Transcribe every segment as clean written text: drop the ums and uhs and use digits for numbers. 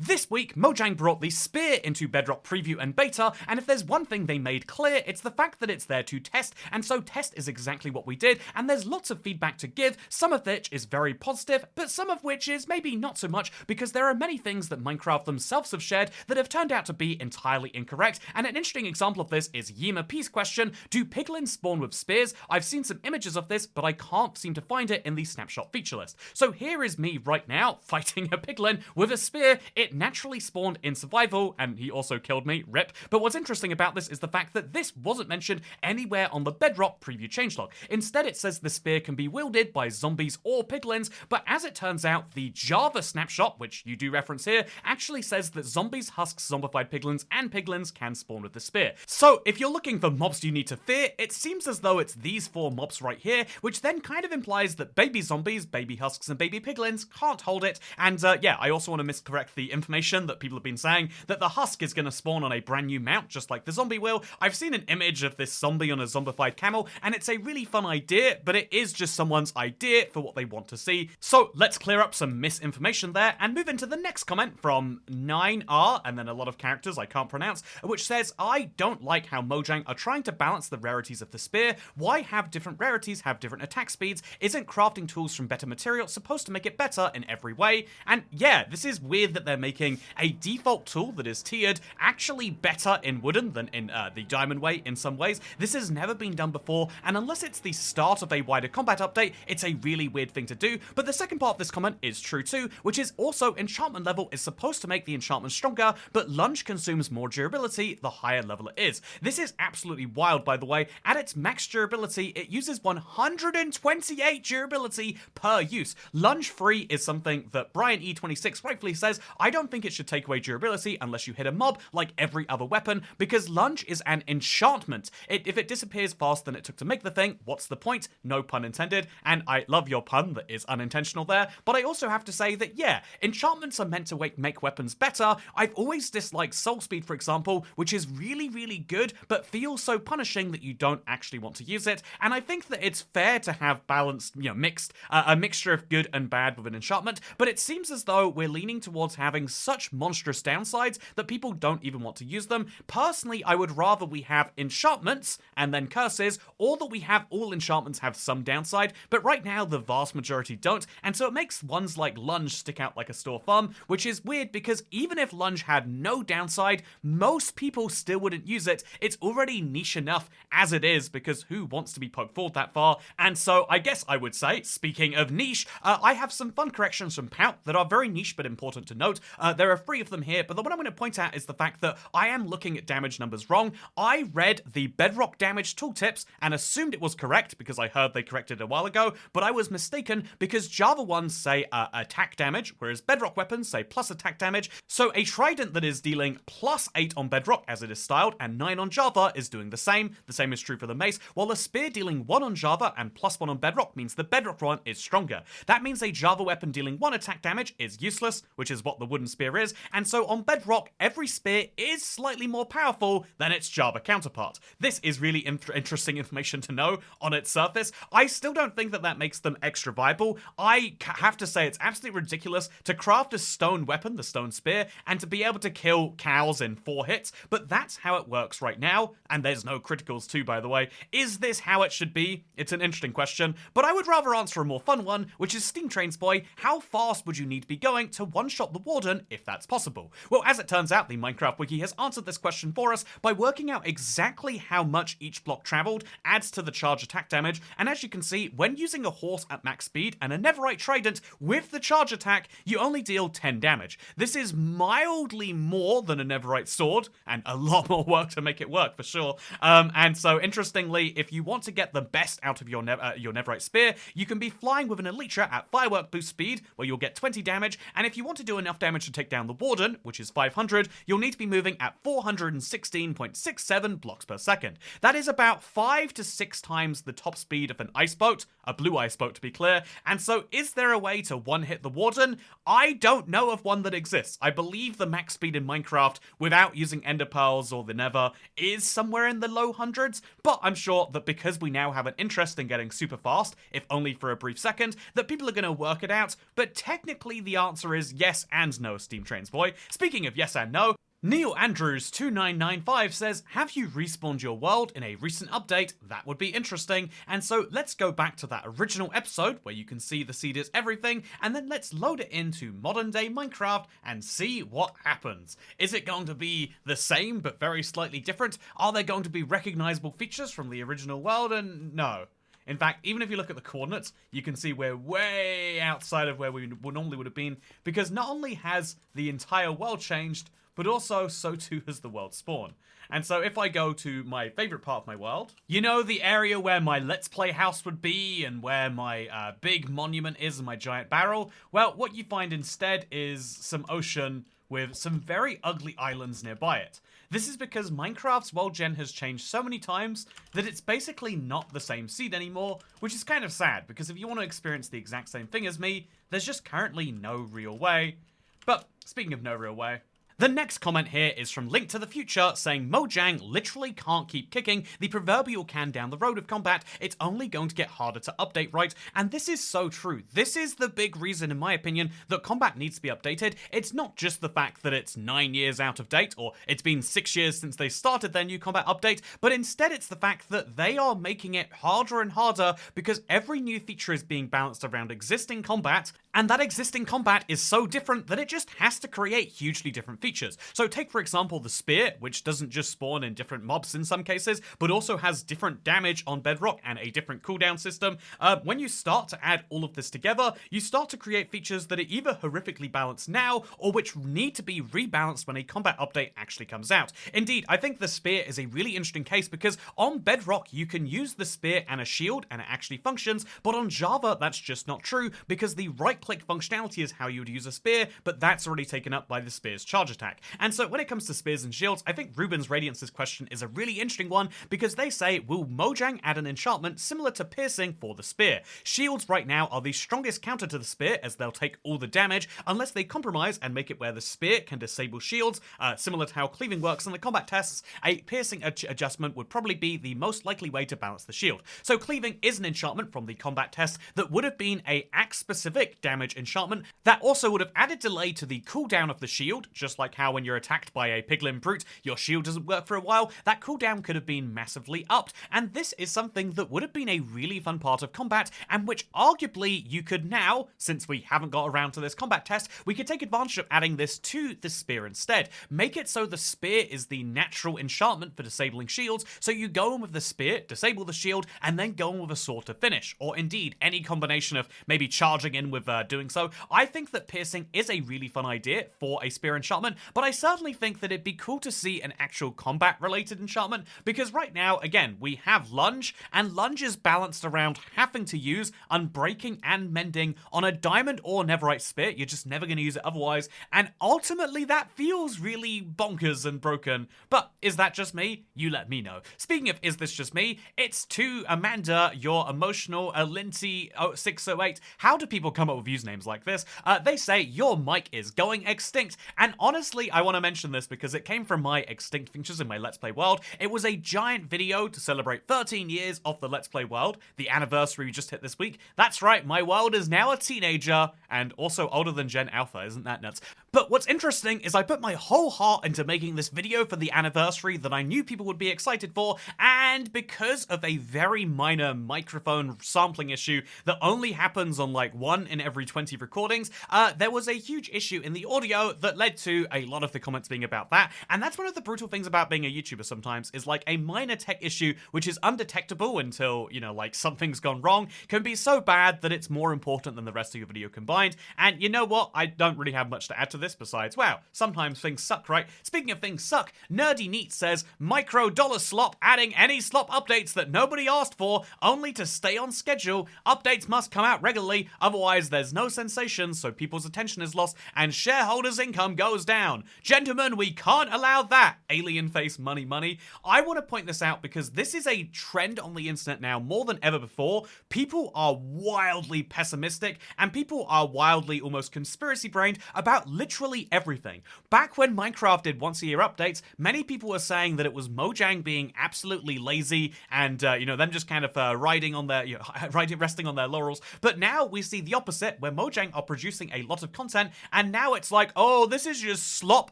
This week, Mojang brought the Spear into Bedrock Preview and Beta, and if there's one thing they made clear, it's the fact that it's there to test, and so test is exactly what we did, and there's lots of feedback to give, some of which is very positive, but some of which is maybe not so much, because there are many things that Minecraft themselves have shared that have turned out to be entirely incorrect, and an interesting example of this is Yima P's question, do piglins spawn with spears? I've seen some images of this, but I can't seem to find it in the snapshot feature list. So here is me right now, fighting a piglin with a spear. It naturally spawned in survival, and he also killed me, rip. But what's interesting about this is the fact that this wasn't mentioned anywhere on the Bedrock preview changelog. Instead, it says the spear can be wielded by zombies or piglins, but as it turns out, the Java snapshot, which you do reference here, actually says that zombies, husks, zombified piglins, and piglins can spawn with the spear. So if you're looking for mobs you need to fear, it seems as though it's these four mobs right here, which then kind of implies that baby zombies, baby husks, and baby piglins can't hold it. And yeah, I also want to miscorrect the information that people have been saying, that the husk is going to spawn on a brand new mount, just like the zombie will. I've seen an image of this zombie on a zombified camel, and it's a really fun idea, but it is just someone's idea for what they want to see. So let's clear up some misinformation there, and move into the next comment from 9R, and then a lot of characters I can't pronounce, which says, I don't like how Mojang are trying to balance the rarities of the spear. Why have different rarities have different attack speeds? Isn't crafting tools from better material supposed to make it better in every way? And yeah, this is weird that they're making a default tool that is tiered actually better in wooden than in the diamond way in some ways. This has never been done before, and unless it's the start of a wider combat update, it's a really weird thing to do. But the second part of this comment is true too, which is also enchantment level is supposed to make the enchantment stronger, but lunge consumes more durability the higher level it is. This is absolutely wild, by the way. At its max durability, it uses 128 durability per use. Lunge free is something that Brian E26 rightfully says, I don't think it should take away durability unless you hit a mob like every other weapon, because lunge is an enchantment. If it disappears faster than it took to make the thing, what's the point? No pun intended, and I love your pun that is unintentional there, but I also have to say that yeah, enchantments are meant to make weapons better. I've always disliked soul speed, for example, which is really, really good, but feels so punishing that you don't actually want to use it, and I think that it's fair to have balanced, mixed, a mixture of good and bad with an enchantment, but it seems as though we're leaning towards having such monstrous downsides that people don't even want to use them. Personally, I would rather we have enchantments and then curses, or that we have all enchantments have some downside, but right now the vast majority don't, and so it makes ones like lunge stick out like a sore thumb, which is weird because even if lunge had no downside, most people still wouldn't use it. It's already niche enough as it is, because who wants to be poked forward that far? And so I guess I would say, speaking of niche, I have some fun corrections from Pout that are very niche but important to note. There are 3 of them here, but the one I'm going to point out is the fact that I am looking at damage numbers wrong. I read the Bedrock damage tooltips and assumed it was correct because I heard they corrected it a while ago, but I was mistaken because Java ones say attack damage, whereas Bedrock weapons say plus attack damage. So a trident that is dealing plus 8 on Bedrock as it is styled and 9 on Java is doing the same. The same is true for the mace, while the spear dealing 1 on Java and plus 1 on Bedrock means the Bedrock one is stronger. That means a Java weapon dealing 1 attack damage is useless, which is what the wooden spear is, and so on Bedrock, every spear is slightly more powerful than its Java counterpart. This is really interesting information to know on its surface. I still don't think that that makes them extra viable. I have to say it's absolutely ridiculous to craft a stone weapon, the stone spear, and to be able to kill cows in 4 hits, but that's how it works right now, and there's no criticals too, by the way. Is this how it should be? It's an interesting question, but I would rather answer a more fun one, which is Steam Trains Boy, how fast would you need to be going to one-shot the warden if that's possible? Well, as it turns out, the Minecraft wiki has answered this question for us by working out exactly how much each block traveled adds to the charge attack damage, and as you can see, when using a horse at max speed and a Netherite trident with the charge attack, you only deal 10 damage. This is mildly more than a Netherite sword, and a lot more work to make it work for sure. And so interestingly, if you want to get the best out of your Netherite spear, you can be flying with an Elytra at firework boost speed, where you'll get 20 damage, and if you want to do enough damage to take down the warden, which is 500, you'll need to be moving at 416.67 blocks per second. That is about 5 to 6 times the top speed of an ice boat, a blue ice boat to be clear, and so is there a way to one-hit the warden? I don't know of one that exists. I believe the max speed in Minecraft, without using ender pearls or the nether, is somewhere in the low hundreds, but I'm sure that because we now have an interest in getting super fast, if only for a brief second, that people are going to work it out, but technically the answer is yes and no. no, Steam Trains boy. Speaking of yes and no, Neil Andrews 2995 says, have you respawned your world in a recent update? That would be interesting. And so let's go back to that original episode where you can see the seed is everything, and then let's load it into modern day Minecraft and see what happens. Is it going to be the same but very slightly different? Are there going to be recognizable features from the original world? And no. In fact, even if you look at the coordinates, you can see we're way outside of where we normally would have been, because not only has the entire world changed, but also so too has the world spawn. And so if I go to my favorite part of my world, you know, the area where my Let's Play house would be and where my big monument is and my giant barrel, well, what you find instead is some ocean with some very ugly islands nearby it. This is because Minecraft's world gen has changed so many times that it's basically not the same seed anymore, which is kind of sad, because if you want to experience the exact same thing as me, there's just currently no real way. But speaking of no real way, the next comment here is from Link to the Future saying Mojang literally can't keep kicking the proverbial can down the road of combat. It's only going to get harder to update, right? And this is so true. This is the big reason, in my opinion, that combat needs to be updated. It's not just the fact that it's 9 years out of date, or it's been 6 years since they started their new combat update, but instead it's the fact that they are making it harder and harder because every new feature is being balanced around existing combat, and that existing combat is so different that it just has to create hugely different features. So take, for example, the spear, which doesn't just spawn in different mobs in some cases, but also has different damage on Bedrock and a different cooldown system. When you start to add all of this together, you start to create features that are either horrifically balanced now, or which need to be rebalanced when a combat update actually comes out. Indeed, I think the spear is a really interesting case because on Bedrock, you can use the spear and a shield, and it actually functions, but on Java, that's just not true, because the right-click functionality is how you would use a spear, but that's already taken up by the spear's charge attack. And so when it comes to spears and shields, I think Ruben's Radiance's question is a really interesting one, because they say, will Mojang add an enchantment similar to piercing for the spear? Shields right now are the strongest counter to the spear, as they'll take all the damage, unless they compromise and make it where the spear can disable shields, similar to how cleaving works in the combat tests. A piercing adjustment would probably be the most likely way to balance the shield. So cleaving is an enchantment from the combat test that would have been a axe-specific damage enchantment that also would have added delay to the cooldown of the shield, just like how when you're attacked by a piglin brute, your shield doesn't work for a while. That cooldown could have been massively upped, and this is something that would have been a really fun part of combat, and which arguably you could now, since we haven't got around to this combat test, we could take advantage of adding this to the spear instead. Make it so the spear is the natural enchantment for disabling shields, so you go in with the spear, disable the shield, and then go in with a sword to finish, or indeed any combination of maybe charging in with doing so. I think that piercing is a really fun idea for a spear enchantment, but I certainly think that it'd be cool to see an actual combat related enchantment, because right now, again, we have lunge, and lunge is balanced around having to use unbreaking and mending on a diamond or netherite spear. You're just never going to use it otherwise, and ultimately that feels really bonkers and broken. But is that just me? You let me know. Speaking of is this just me, it's to Amanda, your emotional Linty 608. How do people come up with usernames like this? They say your mic is going extinct, and honestly I want to mention this because it came from my extinct features in my Let's Play world. It was a giant video to celebrate 13 years of the Let's Play world, the anniversary we just hit this week. That's right, my world is now a teenager and also older than Gen Alpha. Isn't that nuts? But what's interesting is I put my whole heart into making this video for the anniversary that I knew people would be excited for, and because of a very minor microphone sampling issue that only happens on like 1 in every 20 recordings, there was a huge issue in the audio that led to a lot of the comments being about that. And that's one of the brutal things about being a YouTuber sometimes, is like a minor tech issue which is undetectable until, you know, like something's gone wrong, can be so bad that it's more important than the rest of your video combined. And you know what? I don't really have much to add to this besides, wow, sometimes things suck, right? Speaking of things suck, Nerdy Neat says, micro dollar slop adding any slop updates that nobody asked for, only to stay on schedule. Updates must come out regularly, otherwise there's no sensation, so people's attention is lost and shareholders' income goes down. Gentlemen, we can't allow that. Alien face money money. I want to point this out because this is a trend on the internet now more than ever before. People are wildly pessimistic, and people are wildly almost conspiracy brained about literally everything. Back when Minecraft did once a year updates, many people were saying that it was Mojang being absolutely lazy and, them just kind of riding on their, resting on their laurels. But now we see the opposite, where Mojang are producing a lot of content, and now it's like, oh, this is just slop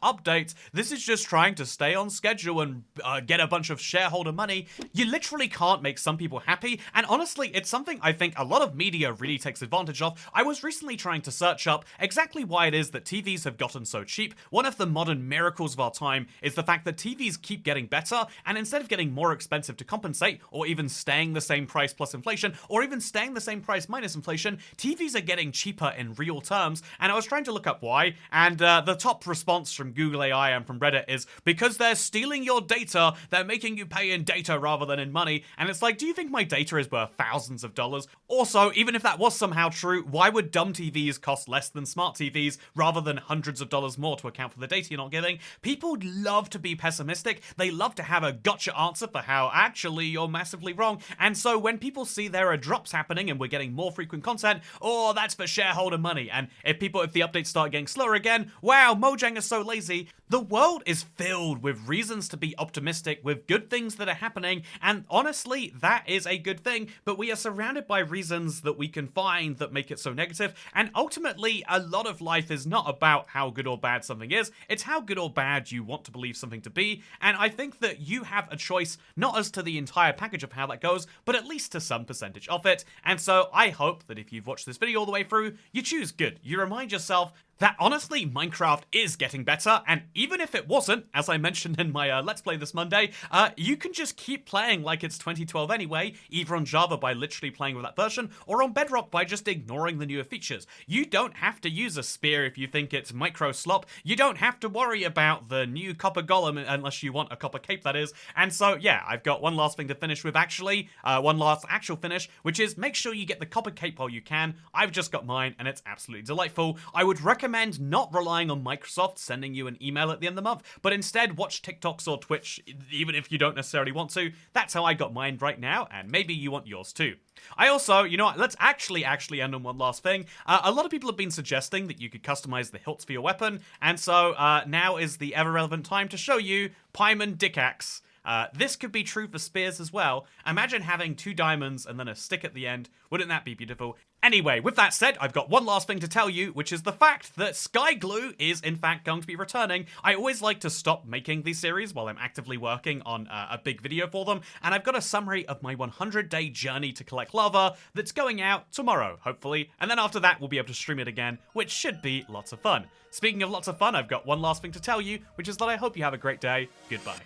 updates. This is just trying to stay on schedule and get a bunch of shareholder money. You literally can't make some people happy, and honestly, it's something I think a lot of media really takes advantage of. I was recently trying to search up exactly why it is that TVs have gotten so cheap. One of the modern miracles of our time is the fact that TVs keep getting better, and instead of getting more expensive to compensate, or even staying the same price plus inflation, or even staying the same price minus inflation, TVs are getting cheaper in real terms. And I was trying to look up why, and the top response from Google AI and from Reddit is, because they're stealing your data, they're making you pay in data rather than in money. And it's like, do you think my data is worth thousands of dollars? Also, even if that was somehow true, why would dumb TVs cost less than smart TVs rather than hundreds of dollars more to account for the data you're not giving? People love to be pessimistic. They love to have a gotcha answer for how actually you're massively wrong. And so when people see there are drops happening and we're getting more frequent content, oh, that's for shareholder money. And if the updates start getting slower again, wow, Mojang is so lazy. The world is filled with reasons to be optimistic, with good things that are happening, and honestly, that is a good thing, but we are surrounded by reasons that we can find that make it so negative, and ultimately, a lot of life is not about how good or bad something is, it's how good or bad you want to believe something to be, and I think that you have a choice, not as to the entire package of how that goes, but at least to some percentage of it, and so I hope that if you've watched this video all the way through, you choose good. You remind yourself that honestly, Minecraft is getting better, and even if it wasn't, as I mentioned in my Let's Play this Monday, you can just keep playing like it's 2012 anyway, either on Java by literally playing with that version, or on Bedrock by just ignoring the newer features. You don't have to use a spear if you think it's micro slop. You don't have to worry about the new copper golem unless you want a copper cape, that is. And so, yeah, I've got one last thing to finish with, actually, one last actual finish, which is make sure you get the copper cape while you can. I've just got mine, and it's absolutely delightful. I would recommend not relying on Microsoft sending you an email at the end of the month, but instead watch TikToks or Twitch, even if you don't necessarily want to. That's how I got mine right now, and maybe you want yours too. I also, you know what, let's actually end on one last thing. A lot of people have been suggesting that you could customize the hilts for your weapon, and so now is the ever-relevant time to show you Paimon Dickaxe. This could be true for spears as well. Imagine having 2 diamonds and then a stick at the end. Wouldn't that be beautiful? Anyway, with that said, I've got one last thing to tell you, which is the fact that Sky Glue is in fact going to be returning. I always like to stop making these series while I'm actively working on a big video for them, and I've got a summary of my 100-day journey to collect lava that's going out tomorrow, hopefully, and then after that we'll be able to stream it again, which should be lots of fun. Speaking of lots of fun, I've got one last thing to tell you, which is that I hope you have a great day. Goodbye.